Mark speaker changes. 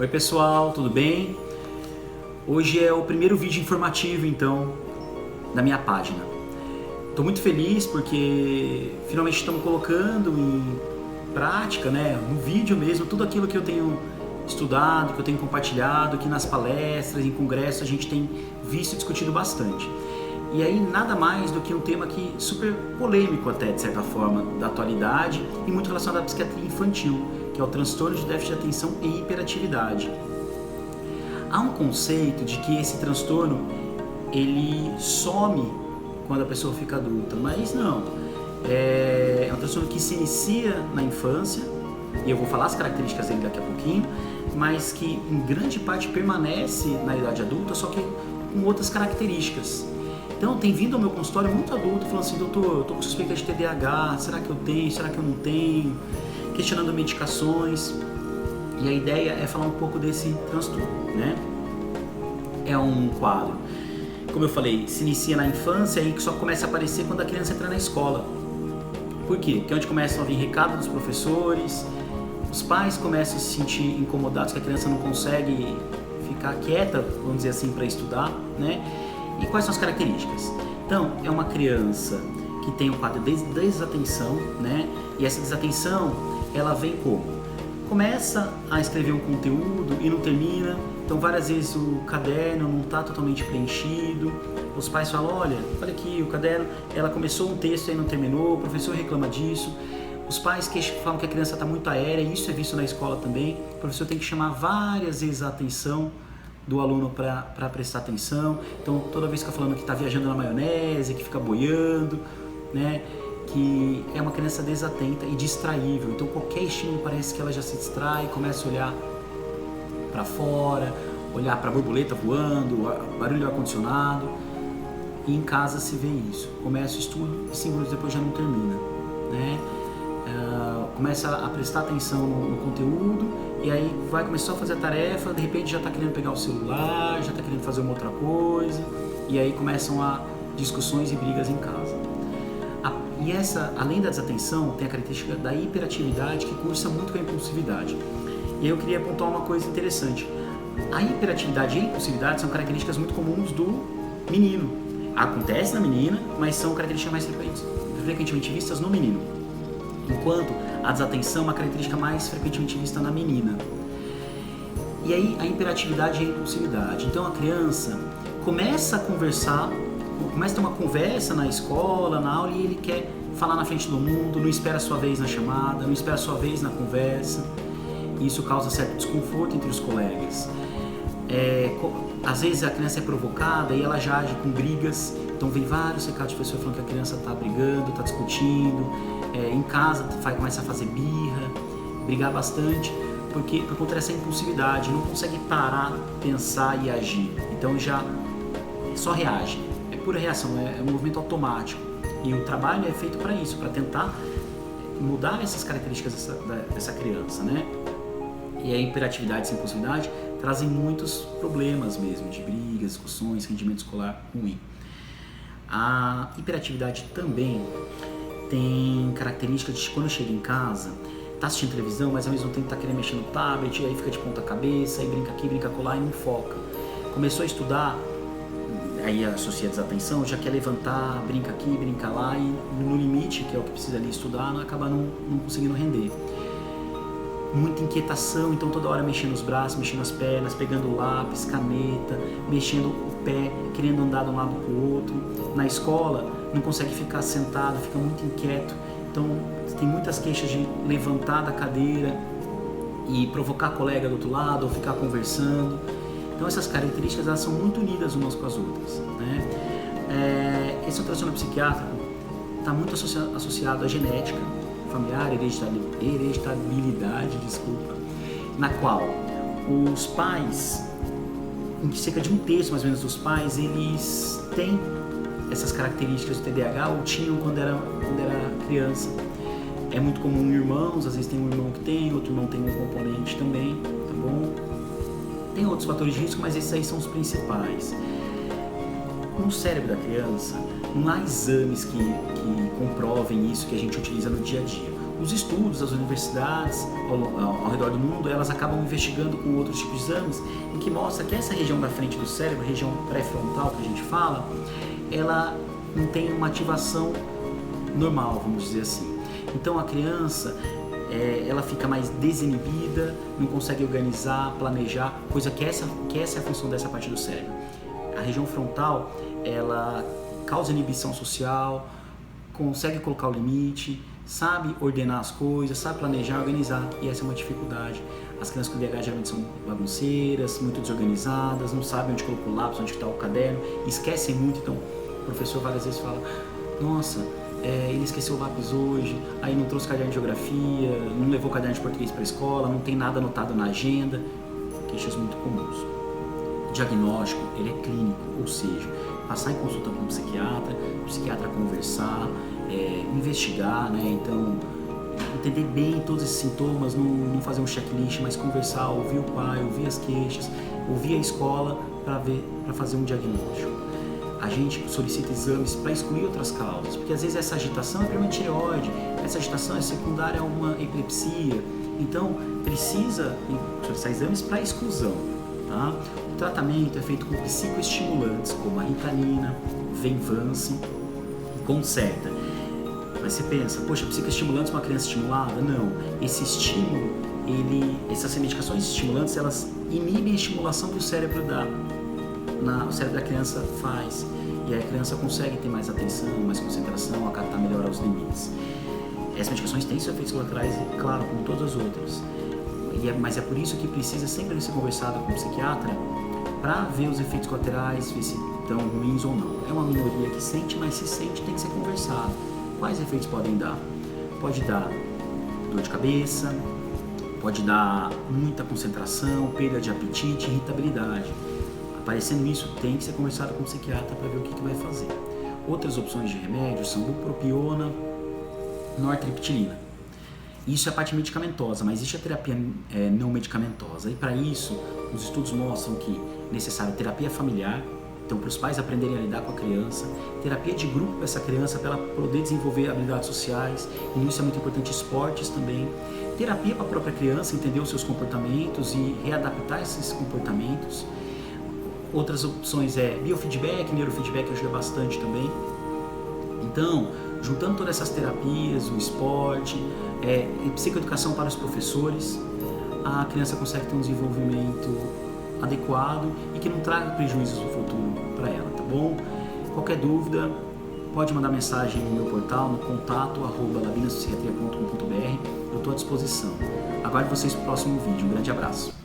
Speaker 1: Oi pessoal, tudo bem? Hoje é o primeiro vídeo informativo então da minha página. Estou muito feliz porque finalmente estamos colocando em prática, no vídeo mesmo, tudo aquilo que eu tenho estudado, que eu tenho compartilhado, que nas palestras, em congressos a gente tem visto e discutido bastante. E aí nada mais do que um tema que super polêmico até, de certa forma, da atualidade e muito relacionado à psiquiatria infantil, que é o transtorno de déficit de atenção e hiperatividade. Há um conceito de que esse transtorno ele some quando a pessoa fica adulta, mas não. É um transtorno que se inicia na infância, e eu vou falar as características dele daqui a pouquinho, mas que em grande parte permanece na idade adulta, só que com outras características. Então tem vindo ao meu consultório muito adulto falando assim: doutor, eu tô com suspeita de TDAH, será que eu tenho, será que eu não tenho? Questionando medicações. E a ideia é falar um pouco desse transtorno, É um quadro, como eu falei, se inicia na infância e que só começa a aparecer quando a criança entra na escola. Por quê? Porque é onde começam a vir recado dos professores, os pais começam a se sentir incomodados que a criança não consegue ficar quieta, vamos dizer assim, para estudar, E quais são as características? Então, é uma criança que tem um quadro de desatenção, E essa desatenção, ela vem como? Começa a escrever um conteúdo e não termina, então várias vezes o caderno não está totalmente preenchido, os pais falam: olha aqui o caderno, ela começou um texto e não terminou, o professor reclama disso, os pais falam que a criança está muito aérea, isso é visto na escola também, o professor tem que chamar várias vezes a atenção do aluno para prestar atenção, então toda vez que fica falando que está viajando na maionese, que fica boiando, que é uma criança desatenta e distraível, então qualquer estímulo parece que ela já se distrai, começa a olhar para fora, olhar para a borboleta voando, barulho do ar-condicionado, e em casa se vê isso, começa o estudo e 5 minutos depois já não termina, começa a prestar atenção no conteúdo e aí vai começar a fazer a tarefa, de repente já está querendo pegar o celular, já está querendo fazer uma outra coisa, e aí começam a discussões e brigas em casa. E essa, além da desatenção, tem a característica da hiperatividade que cursa muito com a impulsividade. E aí eu queria apontar uma coisa interessante. A hiperatividade e a impulsividade são características muito comuns do menino. Acontece na menina, mas são características mais frequentemente vistas no menino. Enquanto a desatenção é uma característica mais frequentemente vista na menina. E aí a hiperatividade e a impulsividade. Então a criança começa a conversar, começa a ter uma conversa na escola, na aula, e ele quer falar na frente do mundo, não espera a sua vez na chamada, não espera a sua vez na conversa. E isso causa certo desconforto entre os colegas. Às vezes a criança é provocada e ela já age com brigas, então vem vários recados de pessoas falando que a criança está brigando, está discutindo, em casa começa a fazer birra, brigar bastante, porque por conta dessa impulsividade, não consegue parar, pensar e agir, então já só reage, é pura reação, é um movimento automático, e o trabalho é feito para isso, para tentar mudar essas características dessa criança, E a hiperatividade e essa impulsividade trazem muitos problemas mesmo, de brigas, discussões, rendimento escolar ruim. A hiperatividade também tem características de quando chega em casa, tá assistindo televisão, mas ao mesmo tempo tá querendo mexer no tablet, e aí fica de ponta cabeça, aí brinca aqui, brinca colar e não foca. Começou a estudar, aí associa a desatenção, já quer levantar, brinca aqui, brinca lá, e no limite, que é o que precisa ali estudar, acaba não conseguindo render. Muita inquietação, então toda hora mexendo os braços, mexendo as pernas, pegando lápis, caneta, mexendo o pé, querendo andar de um lado para o outro. Na escola não consegue ficar sentado, fica muito inquieto, então tem muitas queixas de levantar da cadeira e provocar colega do outro lado ou ficar conversando. Então essas características elas são muito unidas umas com as outras, Esse transtorno psiquiátrico está muito associado à genética familiar, hereditabilidade, na qual os pais, em cerca de 1/3 mais ou menos dos pais, eles têm essas características do TDAH ou tinham quando era criança. É muito comum em irmãos, às vezes tem um irmão que tem, outro irmão tem um componente também, tá bom? Tem outros fatores de risco, mas esses aí são os principais. No cérebro da criança, não há exames que comprovem isso que a gente utiliza no dia a dia. Os estudos das universidades ao redor do mundo, elas acabam investigando com outros tipos de exames, em que mostra que essa região da frente do cérebro, a região pré-frontal que a gente fala, ela não tem uma ativação normal, vamos dizer assim. Então a criança, ela fica mais desinibida, não consegue organizar, planejar, coisa que essa é a função dessa parte do cérebro. A região frontal, ela causa inibição social, consegue colocar o limite, sabe ordenar as coisas, sabe planejar, organizar, e essa é uma dificuldade. As crianças com TDAH geralmente são bagunceiras, muito desorganizadas, não sabem onde colocou o lápis, onde está o caderno, esquecem muito. Então o professor várias vezes fala: nossa, ele esqueceu o lápis hoje, aí não trouxe caderno de geografia, não levou caderno de português para a escola, não tem nada anotado na agenda. Queixas muito comuns. O diagnóstico, ele é clínico, ou seja, passar em consulta com um psiquiatra, o psiquiatra conversar, investigar, né? Então, entender bem todos esses sintomas, não fazer um checklist, mas conversar, ouvir o pai, ouvir as queixas, ouvir a escola para fazer um diagnóstico. A gente solicita exames para excluir outras causas, porque às vezes essa agitação é problema de tireoide, essa agitação é secundária a uma epilepsia, então precisa solicitar exames para exclusão. Tá? O tratamento é feito com psicoestimulantes, como a Ritalina, Venvance e Concerta. Mas você pensa, poxa, psicoestimulantes para uma criança estimulada? Não. Esse estímulo, essas medicações estimulantes, elas inibem a estimulação que o cérebro dá. O cérebro da criança faz, e aí a criança consegue ter mais atenção, mais concentração, acatar melhor os limites. Essas medicações têm seus efeitos colaterais, claro, como todas as outras, mas é por isso que precisa sempre ser conversado com o psiquiatra para ver os efeitos colaterais, ver se estão ruins ou não. É uma minoria que sente, mas se sente tem que ser conversado. Quais efeitos podem dar? Pode dar dor de cabeça, pode dar muita concentração, perda de apetite, irritabilidade. Aparecendo isso, tem que ser conversado com o psiquiatra para ver o que vai fazer. Outras opções de remédio são bupropiona, nortriptilina. Isso é a parte medicamentosa, mas existe a terapia não medicamentosa. E para isso, os estudos mostram que é necessário terapia familiar, então para os pais aprenderem a lidar com a criança, terapia de grupo para essa criança, para ela poder desenvolver habilidades sociais, e nisso é muito importante esportes também. Terapia para a própria criança, entender os seus comportamentos e readaptar esses comportamentos. Outras opções biofeedback, neurofeedback ajuda bastante também. Então, juntando todas essas terapias, o esporte, e psicoeducação para os professores, a criança consegue ter um desenvolvimento adequado e que não traga prejuízos no futuro para ela, tá bom? Qualquer dúvida, pode mandar mensagem no meu portal, no contato@labinaspsiquiatria.com.br, eu estou à disposição. Aguardo vocês no próximo vídeo. Um grande abraço.